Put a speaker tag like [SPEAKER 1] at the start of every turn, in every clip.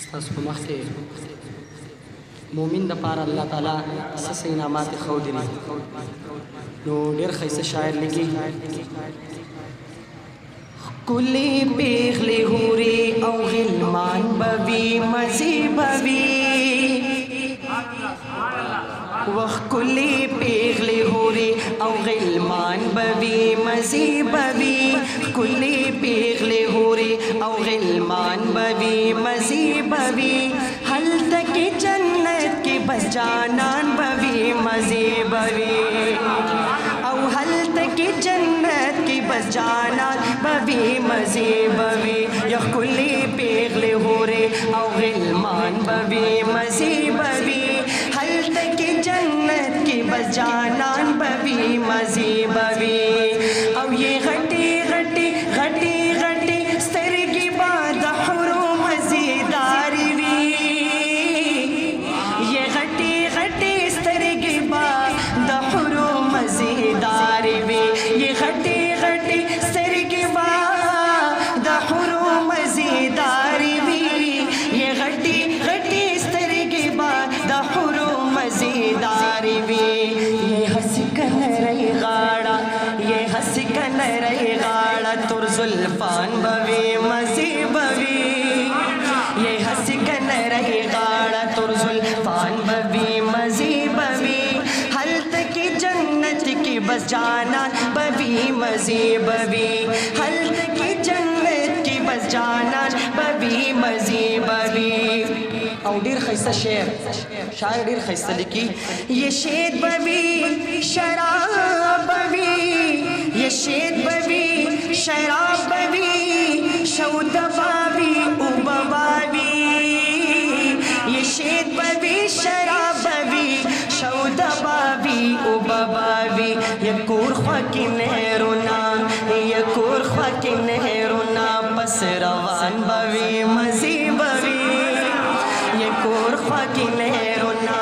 [SPEAKER 1] ستاسو په مخ کې مؤمن د پاره الله تعالی څه انعامات ښودلي نو ډېر ښایسته شاعر لیکي ښکلې پېغلې حورې او غلمان به وي مزې به وي وښکلې پېغلې حورې او غلمان به وي مزې به وي ښکلې پېغلې حورې او غلمان به وي مزې به وي هلته کې جنت کې بس جانان به وي مزې به وي او هلته کې جنت کې بس جانان به وي مزې به وي یا ښکلې پېغلې حورې او غلمان به وي مزې به وي هلته کې جنت کې بس جانان به وي مزې به وي او یې غټې غټې غټې غټې سترګې به د حورو مزېدارې وي یې غټې غټې سترګې به د حورو مزېدارې وي یې غټې غټې سترګې به د حورو مزېدارې وي یې غټې غټې سترګې به د حورو مزیداری وی یہ ہنسی کنرئی غاڑا یہ ہنسی کنرئی غاڑا تر زلفان بوی مزی بوی یہ ہنسی کنرئی غاڑا تر زلفان بوی مزی بوی حلت کی جنت کی بس جانان بوی مزی بوی حلت کی جنت کی بس جانان بوی مزی بوی او ډیر خیسته شاعر ډیر خیسته لیکي یہ شید بوی شراب بوی یہ شید بوی شراب بوی شود بابی او بابی یہ شید بوی شراب بوی شود بابی او بابی یہ کور خوا کی نهرونا یہ کور خوا کی نهرونا پس روان بوی مزی بوی یہ کور خوا کی نهرونا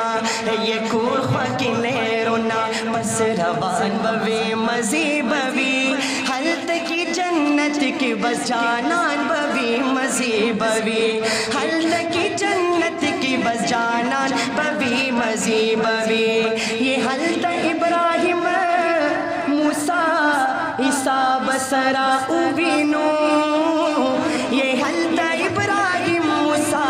[SPEAKER 1] یہ کور خوا کی نهرونا پس روان بوی مزی بوی حلت کی جنت کی بس جانان بوی مزی بوی حلت کی جنت کی بس جانان بوی مزی بوی یہ حلت ابراہیم موسیٰ عیسیٰ بسرا اوینو یہ حلت ابراہیم موسیٰ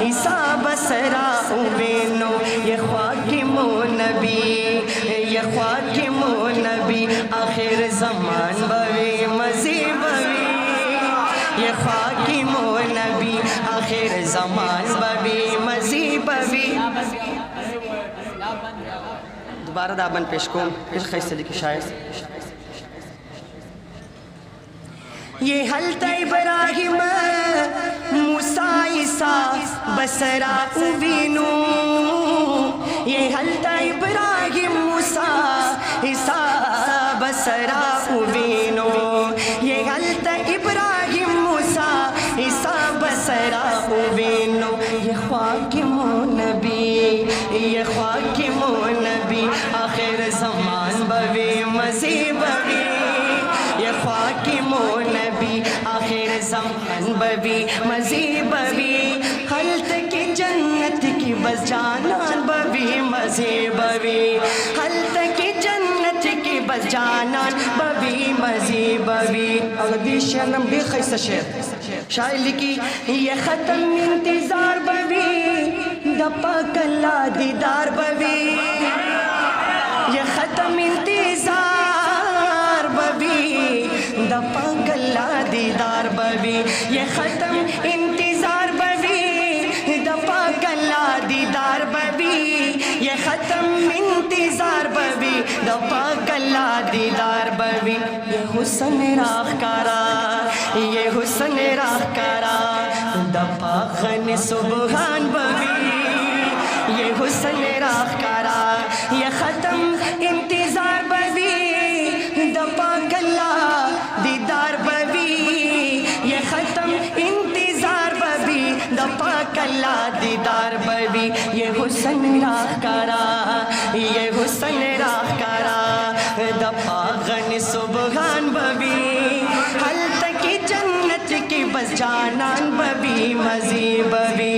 [SPEAKER 1] عیسیٰ بسرا اوینو یہ خواکم نبی یہ خواکم نبی آخر زمان بوی مزی بوی یہ خواکم نبی آخر زمان بوی مزی بوی دوبارہ دابن پیش کوم پھر خیستے لکھی شاعر یہ حلت ابراہیم موسیٰ عیسیٰ بسرا اوینو یہ حلت ابراہیم موسیٰ عیسیٰ بسرا اوینو یہ حلت ابراہیم موسیٰ عیسیٰ بسرا اوینو یہ خواکم نبی یہ خواکم نبی آخر زمان بوی مزی بوی یہ خواکم نبی آخر زمان بوی مزی بوی حلت کی جنت کی بس جانان بوی مزی بوی حلت کی جنت کی بس جانان بوی مزی بوی اور دی شرم دی خیسہ شاعر لکی یہ ختم انتظار بوی دپا کلا دیدار بوی یہ ختم انتظار بوی دپا کلا دیدار بوی یہ ختم انتظار بوی دپا کلا دیدار بوی یہ ختم انتظار بوی دپا کلا دیدار بوی یہ حسن راہ کارا یہ حسن راہ کارا دپا خن سبحان بوی یہ حسن راہ کارا یہ ختم انتظار بوی دپا کلا دیدار بوی یہ ختم انتظار بوی دپا کلا دیدار بوی یہ حسن راہ کارا یہ حسن راہ کارا دپا غن سبحان بوی حلت کی جنت کی بس جانان بوی مزی بوی